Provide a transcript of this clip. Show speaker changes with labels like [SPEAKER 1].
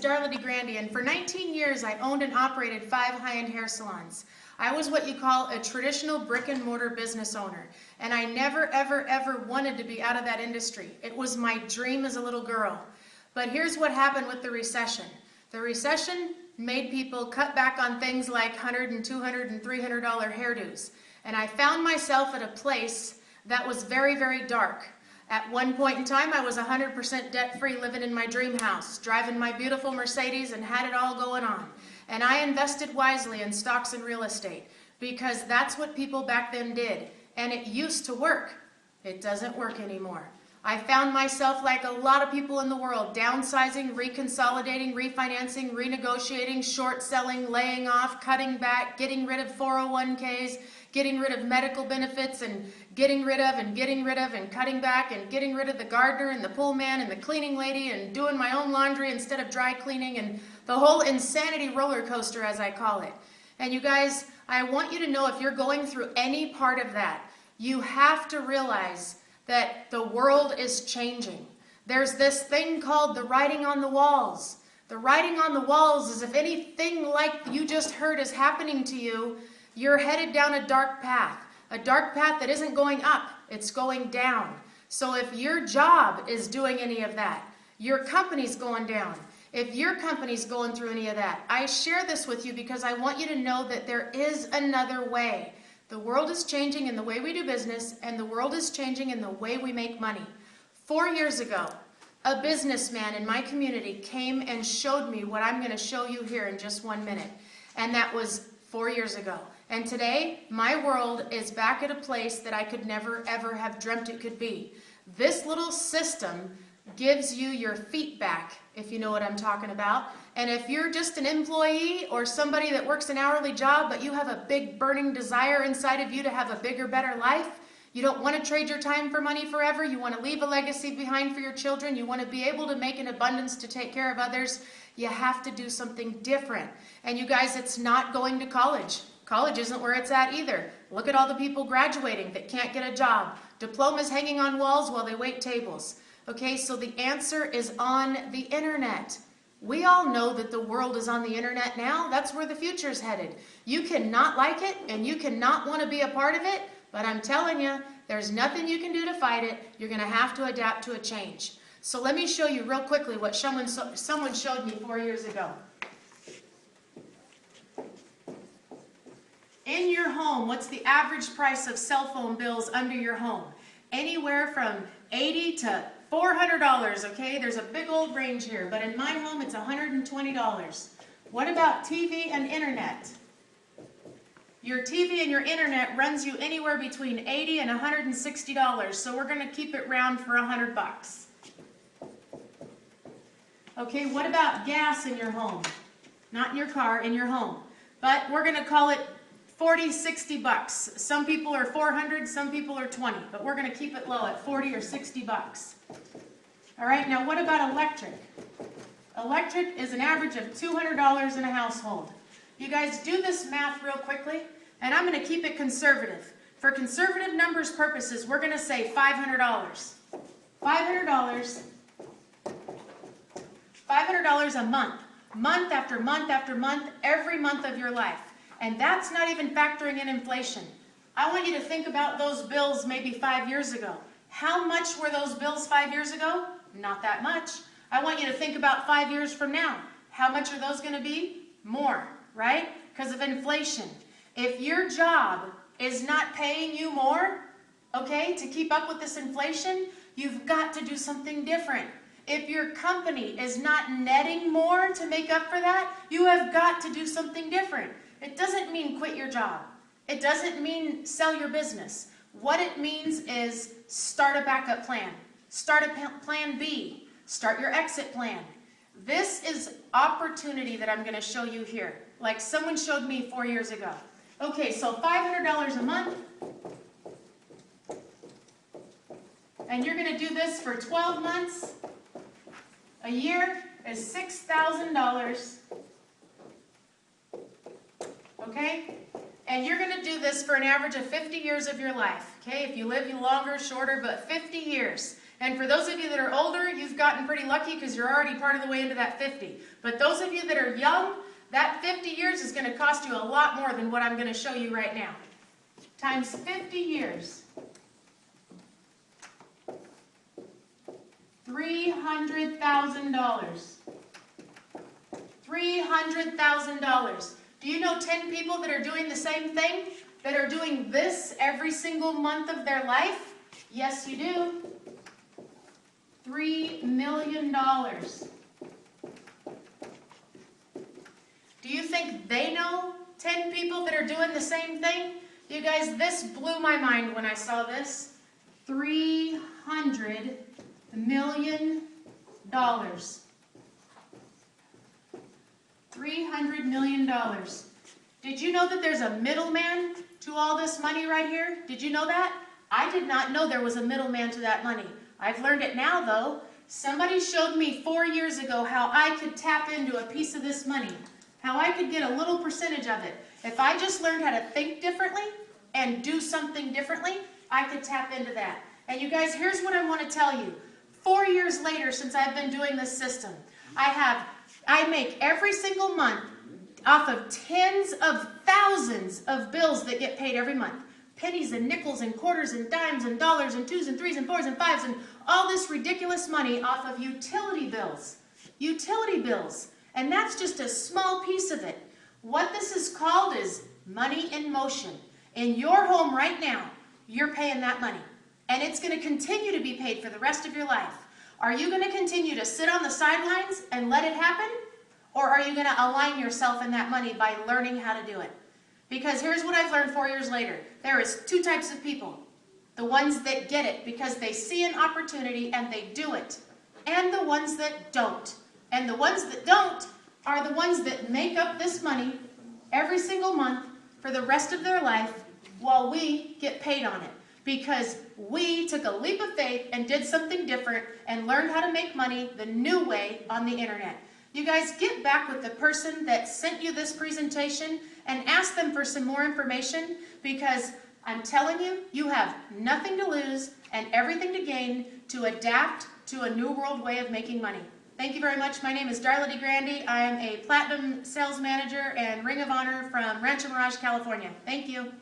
[SPEAKER 1] Darla DeGrande, and for 19 years I owned and operated 5 high-end hair salons. I was what you call a traditional brick-and-mortar business owner, and I never, ever, ever wanted to be out of that industry. It was my dream as a little girl. But here's what happened with the recession. The recession made people cut back on things like $100 and $200 and $300 hairdos, and I found myself at a place that was very, very dark. At one point in time, I was 100% debt-free, living in my dream house, driving my beautiful Mercedes, and had it all going on. And I invested wisely in stocks and real estate because that's what people back then did. And it used to work. It doesn't work anymore. I found myself, like a lot of people in the world, downsizing, reconsolidating, refinancing, renegotiating, short selling, laying off, cutting back, getting rid of 401ks, getting rid of medical benefits, and getting rid of and cutting back, and getting rid of the gardener and the pool man and the cleaning lady, and doing my own laundry instead of dry cleaning, and the whole insanity roller coaster, as I call it. And you guys, I want you to know, if you're going through any part of that, you have to realize that the world is changing. There's this thing called the writing on the walls. The writing on the walls is, if anything like you just heard is happening to you, you're headed down a dark path that isn't going up, it's going down. So if your job is doing any of that, your company's going down. If your company's going through any of that, I share this with you because I want you to know that there is another way. The world is changing in the way we do business, and the world is changing in the way we make money. 4 years ago, a businessman in my community came and showed me what I'm going to show you here in just 1 minute. And that was 4 years ago. And today, my world is back at a place that I could never, ever have dreamt it could be. This little system gives you your feet back, if you know what I'm talking about. And if you're just an employee or somebody that works an hourly job, but you have a big burning desire inside of you to have a bigger, better life, you don't want to trade your time for money forever, you want to leave a legacy behind for your children, you want to be able to make an abundance to take care of others, you have to do something different. And you guys, it's not going to college. College isn't where it's at either. Look at all the people graduating that can't get a job. Diplomas hanging on walls while they wait tables. Okay, so the answer is on the internet. We all know that the world is on the internet now. That's where the future's headed. You cannot like it, and you cannot want to be a part of it, but I'm telling you, there's nothing you can do to fight it. You're going to have to adapt to a change. So let me show you real quickly what someone showed me 4 years ago. In your home, what's the average price of cell phone bills under your home? Anywhere from $80 to $400, okay? There's a big old range here, but in my home it's $120. What about TV and internet? Your TV and your internet runs you anywhere between $80 and $160, so we're going to keep it round for $100. Okay, what about gas in your home? Not in your car, in your home. But we're going to call it $40, $60. Some people are $400, some people are $20, but we're going to keep it low at $40 or $60. All right, now what about electric? Electric is an average of $200 in a household. You guys do this math real quickly, and I'm going to keep it conservative. For conservative numbers purposes, we're going to say $500. $500 a month, month after month after month, every month of your life. And that's not even factoring in inflation. I want you to think about those bills maybe 5 years ago. How much were those bills 5 years ago? Not that much. I want you to think about 5 years from now. How much are those going to be? More, right? Because of inflation. If your job is not paying you more, okay, to keep up with this inflation, you've got to do something different. If your company is not netting more to make up for that, you have got to do something different. It doesn't mean quit your job. It doesn't mean sell your business. What it means is start a backup plan. Start a plan B. Start your exit plan. This is opportunity that I'm going to show you here, like someone showed me 4 years ago. Okay, so $500 a month. And you're going to do this for 12 months. A year is $6,000. Okay? And you're going to do this for an average of 50 years of your life. Okay? If you live longer, shorter, but 50 years. And for those of you that are older, you've gotten pretty lucky because you're already part of the way into that 50. But those of you that are young, that 50 years is going to cost you a lot more than what I'm going to show you right now. Times 50 years. $300,000. $300,000. Do you know 10 people that are doing the same thing? That are doing this every single month of their life? Yes, you do. $3 million. Do you think they know 10 people that are doing the same thing? You guys, this blew my mind when I saw this. $300 million. $300 million. Did you know that there's a middleman to all this money right here? Did you know that? I did not know there was a middleman to that money. I've learned it now, though. Somebody showed me 4 years ago how I could tap into a piece of this money, how I could get a little percentage of it. If I just learned how to think differently and do something differently, I could tap into that. And you guys, here's what I want to tell you. 4 years later, since I've been doing this system, I make every single month off of tens of thousands of bills that get paid every month. Pennies and nickels and quarters and dimes and dollars and 2s and 3s and 4s and 5s and all this ridiculous money off of utility bills. Utility bills. And that's just a small piece of it. What this is called is money in motion. In your home right now, you're paying that money. And it's going to continue to be paid for the rest of your life. Are you going to continue to sit on the sidelines and let it happen? Or are you going to align yourself in that money by learning how to do it? Because here's what I've learned 4 years later. There is two types of people. The ones that get it because they see an opportunity and they do it. And the ones that don't. And the ones that don't are the ones that make up this money every single month for the rest of their life while we get paid on it. Because we took a leap of faith and did something different and learned how to make money the new way on the internet. You guys, get back with the person that sent you this presentation and ask them for some more information, because I'm telling you, you have nothing to lose and everything to gain to adapt to a new world way of making money. Thank you very much. My name is Darla DeGrande. I am a Platinum Sales Manager and Ring of Honor from Rancho Mirage, California. Thank you.